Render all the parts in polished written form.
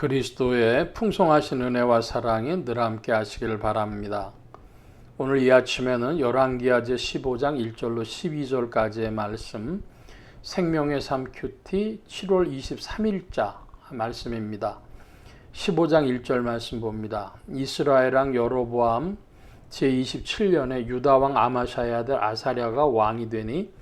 그리스도의 풍성하신 은혜와 사랑이 늘 함께 하시길 바랍니다. 오늘 이 아침에는 열왕기하 제 15장 1절로 12절까지의 말씀, 생명의 삶 큐티 7월 23일자 말씀입니다. 15장 1절 말씀 봅니다. 이스라엘 왕 여로보암 제27년에 유다왕 아마샤의 아들 아사랴가 왕이 되니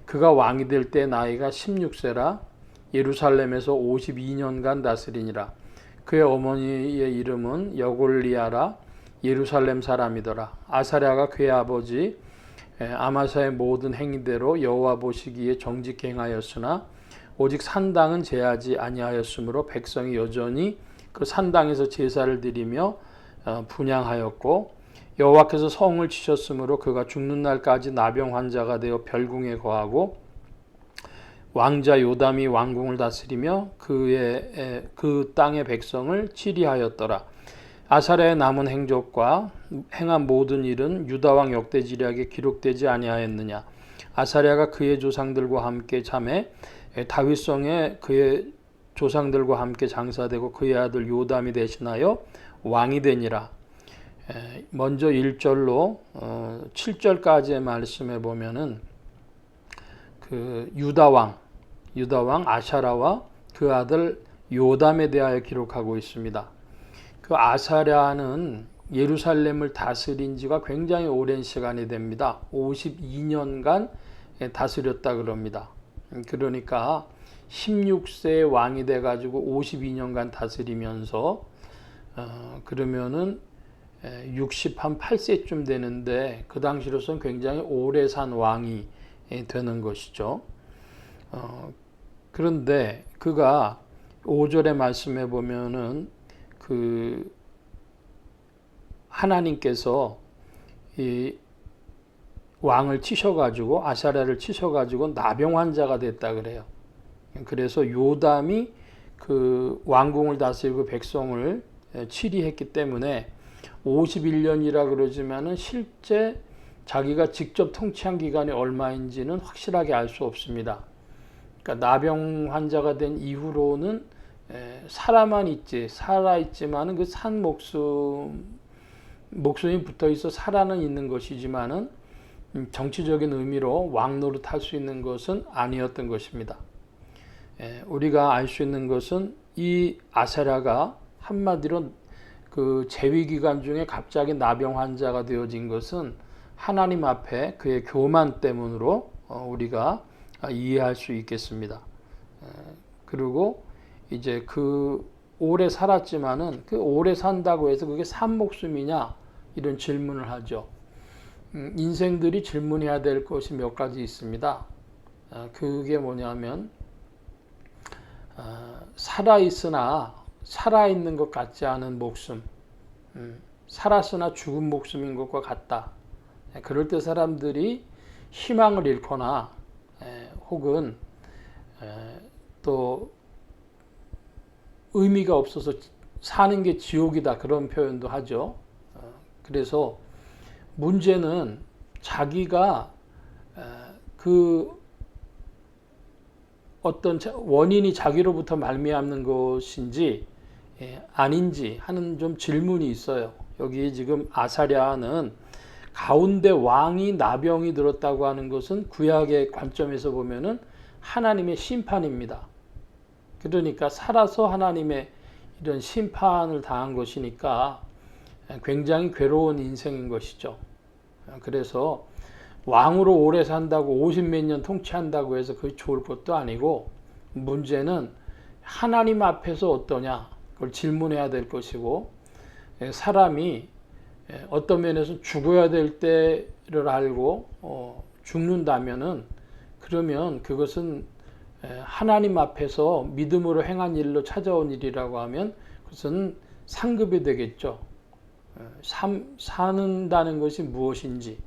그가 왕이 될 때 나이가 16세라 예루살렘에서 52년간 다스리니라. 그의 어머니의 이름은 여골리아라 예루살렘 사람이더라. 아사랴가 그의 아버지 아마사의 모든 행위대로 여호와 보시기에 정직히 행하였으나 오직 산당은 제하지 아니하였으므로 백성이 여전히 그 산당에서 제사를 드리며 분향하였고 여호와께서 성을 치셨으므로 그가 죽는 날까지 나병 환자가 되어 별궁에 거하고 왕자 요담이 왕궁을 다스리며 그 땅의 백성을 치리하였더라. 아사랴의 남은 행적과 행한 모든 일은 유다왕 역대지략에 기록되지 아니하였느냐. 아사랴가 그의 조상들과 함께 잠에 다윗성에 그의 조상들과 함께 장사되고 그의 아들 요담이 대신하여 왕이 되니라. 먼저 1절로 7절까지의 말씀에 보면은 그 유다왕 아샤라와 그 아들 요담에 대하여 기록하고 있습니다. 그 아사랴는 예루살렘을 다스린 지가 굉장히 오랜 시간이 됩니다. 52년간 다스렸다 그럽니다. 그러니까 16세 왕이 돼가지고 52년간 다스리면서 그러면은 68세쯤 되는데 그 당시로서는 굉장히 오래 산 왕이 되는 것이죠. 그런데 그가 5절의 말씀에 보면은 그 하나님께서 이 왕을 치셔가지고 아사랴를 치셔가지고 나병 환자가 됐다 그래요. 그래서 요담이 그 왕궁을 다스리고 백성을 치리했기 때문에 51년이라 그러지만은 실제 자기가 직접 통치한 기간이 얼마인지는 확실하게 알 수 없습니다. 그러니까 나병 환자가 된 이후로는 살아있지만은 그 산 목숨이 붙어 있어 살아는 있는 것이지만은 정치적인 의미로 왕 노릇할 수 있는 것은 아니었던 것입니다. 우리가 알 수 있는 것은 이 아사랴가 한마디로 그 재위 기간 중에 갑자기 나병 환자가 되어진 것은 하나님 앞에 그의 교만 때문으로 우리가 이해할 수 있겠습니다. 그리고 이제 그 오래 살았지만은 그 오래 산다고 해서 그게 산 목숨이냐 이런 질문을 하죠. 인생들이 질문해야 될 것이 몇 가지 있습니다. 그게 뭐냐면 살아있으나 살아있는 것 같지 않은 목숨, 살았으나 죽은 목숨인 것과 같다. 그럴 때 사람들이 희망을 잃거나 혹은 또 의미가 없어서 사는 게 지옥이다 그런 표현도 하죠. 그래서 문제는 자기가 그 어떤 원인이 자기로부터 말미암는 것인지 아닌지 하는 좀 질문이 있어요. 여기 지금 아사랴는 가운데 왕이 나병이 들었다고 하는 것은 구약의 관점에서 보면은 하나님의 심판입니다. 그러니까 살아서 하나님의 이런 심판을 당한 것이니까 굉장히 괴로운 인생인 것이죠. 그래서 왕으로 오래 산다고 50몇 년 통치한다고 해서 그게 좋을 것도 아니고 문제는 하나님 앞에서 어떠냐 그걸 질문해야 될 것이고 사람이 어떤 면에서 죽어야 될 때를 알고 죽는다면은 그러면 그것은 하나님 앞에서 믿음으로 행한 일로 찾아온 일이라고 하면 그것은 상급이 되겠죠. 사는다는 것이 무엇인지,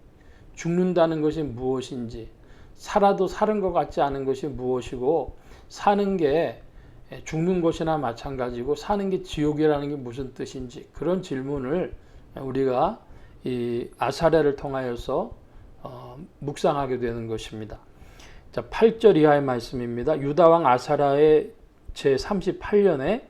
죽는다는 것이 무엇인지, 살아도 사는 것 같지 않은 것이 무엇이고, 사는 게 죽는 것이나 마찬가지고 사는 게 지옥이라는 게 무슨 뜻인지 그런 질문을 우리가 이 아사랴를 통하여서 묵상하게 되는 것입니다. 자, 8절 이하의 말씀입니다. 유다왕 아사랴의 제38년에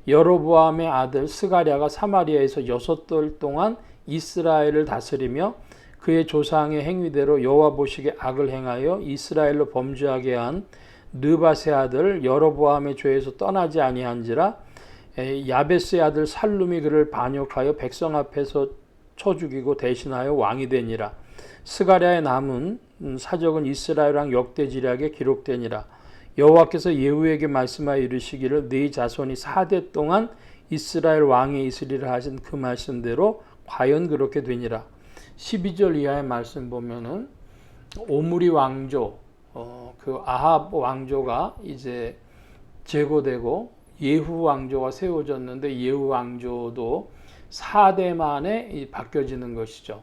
여로보암의 아들 스가랴가 사마리아에서 6돌 동안 이스라엘을 다스리며 그의 조상의 행위대로 여호와 보시기에 악을 행하여 이스라엘로 범죄하게 한 느밧의 아들 여로보암의 죄에서 떠나지 아니한지라. 야베스의 아들 살룸이 그를 반역하여 백성 앞에서 쳐 죽이고 대신하여 왕이 되니라. 스가랴의 남은 사적은 이스라엘 왕 역대지략에 기록되니라. 여호와께서 예후에게 말씀하여 이르시기를 네 자손이 4대 동안 이스라엘 왕이 있으리라 하신 그 말씀대로 과연 그렇게 되니라. 12절 이하의 말씀 보면은 오므리 왕조, 그 아합 왕조가 이제 제거되고 예후 왕조가 세워졌는데 예후 왕조도 4대 만에 바뀌어지는 것이죠.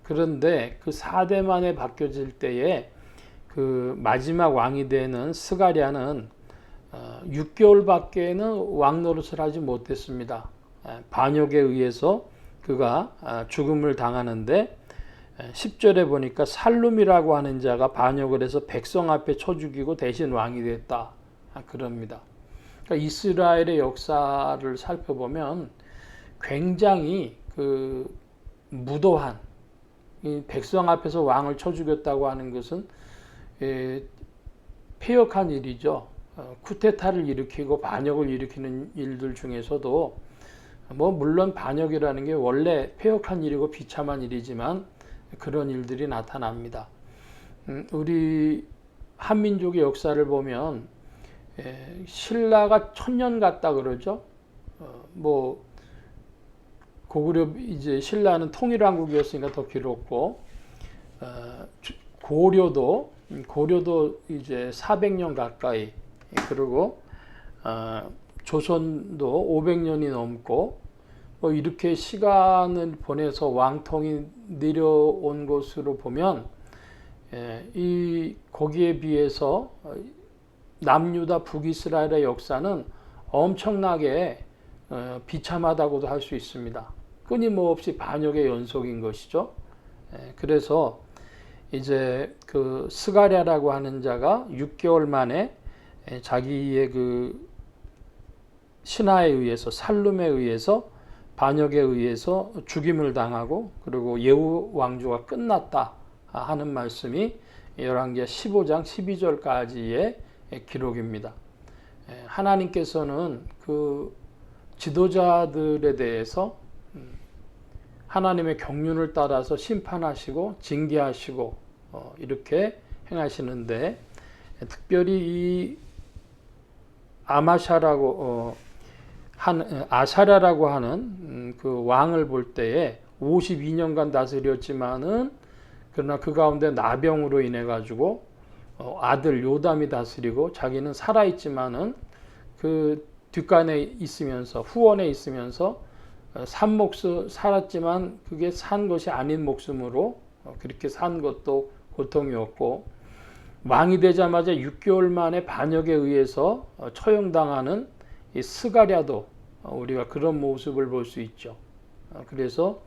그런데 그 4대 만에 바뀌어질 때에 그 마지막 왕이 되는 스가랴는 6개월밖에는 왕 노릇을 하지 못했습니다. 반역에 의해서 그가 죽음을 당하는데 10절에 보니까 살룸이라고 하는 자가 반역을 해서 백성 앞에 쳐 죽이고 대신 왕이 됐다. 그럽니다. 그러니까 이스라엘의 역사를 살펴보면 굉장히 그 무도한 이 백성 앞에서 왕을 쳐 죽였다고 하는 것은 폐역한 일이죠. 쿠데타를 일으키고 반역을 일으키는 일들 중에서도 뭐 물론 반역이라는 게 원래 폐역한 일이고 비참한 일이지만 그런 일들이 나타납니다. 우리 한민족의 역사를 보면 신라가 1000년 갔다 그러죠. 뭐 고구려 이제 신라는 통일왕국이었으니까 더 길었고 고려도 이제 400년 가까이, 그리고 조선도 500년이 넘고 뭐 이렇게 시간을 보내서 왕통이 내려온 것으로 보면 거기에 비해서 남유다 북이스라엘의 역사는 엄청나게 비참하다고도 할 수 있습니다. 끊임없이 반역의 연속인 것이죠. 그래서 이제 그 스가랴라고 하는 자가 6개월 만에 자기의 그 신하에 의해서 살룸에 의해서 반역에 의해서 죽임을 당하고 그리고 예후 왕조가 끝났다 하는 말씀이 열왕기하 15장 12절까지의 기록입니다. 하나님께서는 그 지도자들에 대해서 하나님의 경륜을 따라서 심판하시고 징계하시고 이렇게 행하시는데, 특별히 이 아사랴라고 하는 그 왕을 볼 때에 52년간 다스렸지만은 그러나 그 가운데 나병으로 인해 가지고 아들 요담이 다스리고 자기는 살아있지만은 그 뒷간에 있으면서 후원에 있으면서 산 목숨 살았지만 그게 산 것이 아닌 목숨으로 그렇게 산 것도 고통이었고, 왕이 되자마자 6개월 만에 반역에 의해서 처형당하는 이 스가랴도 우리가 그런 모습을 볼 수 있죠. 그래서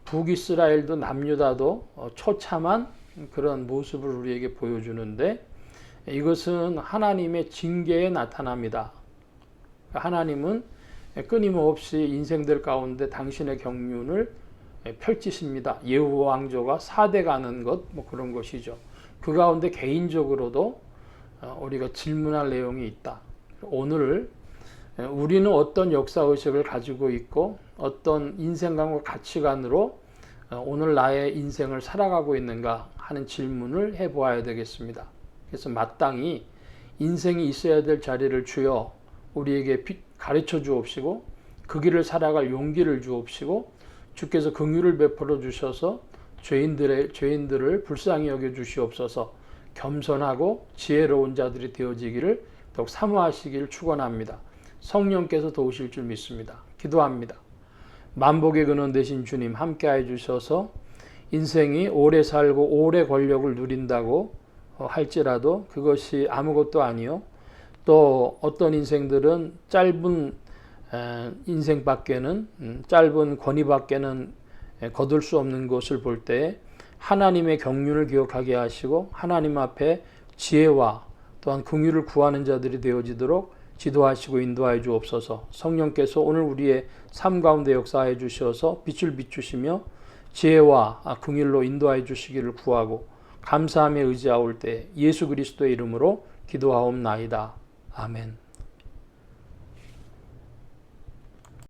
북이스라엘도 남유다도 처참한 그런 모습을 우리에게 보여주는데, 이것은 하나님의 징계에 나타납니다. 하나님은 끊임없이 인생들 가운데 당신의 경륜을 펼치십니다. 예후 왕조가 4대 가는 것, 뭐 그런 것이죠. 그 가운데 개인적으로도 우리가 질문할 내용이 있다. 오늘 우리는 어떤 역사의식을 가지고 있고 어떤 인생관과 가치관으로 오늘 나의 인생을 살아가고 있는가 하는 질문을 해보아야 되겠습니다. 그래서 마땅히 인생이 있어야 될 자리를 주여 우리에게 가르쳐 주옵시고 그 길을 살아갈 용기를 주옵시고 주께서 긍휼을 베풀어 주셔서 죄인들을 불쌍히 여겨 주시옵소서. 겸손하고 지혜로운 자들이 되어지기를 더욱 사모하시기를 축원합니다. 성령께서 도우실 줄 믿습니다. 기도합니다. 만복의 근원 되신 주님 함께해 주셔서 인생이 오래 살고 오래 권력을 누린다고 할지라도 그것이 아무것도 아니요, 또 어떤 인생들은 짧은 인생밖에는 짧은 권위밖에는 거둘 수 없는 것을 볼 때 하나님의 경륜을 기억하게 하시고 하나님 앞에 지혜와 또한 긍휼을 구하는 자들이 되어지도록 지도하시고 인도하여 주옵소서. 성령께서 오늘 우리의 삶 가운데 역사하여 주셔서 빛을 비추시며 지혜와 긍휼로 인도하여 주시기를 구하고 감사하며 의지하올 때 예수 그리스도의 이름으로 기도하옵나이다. 아멘.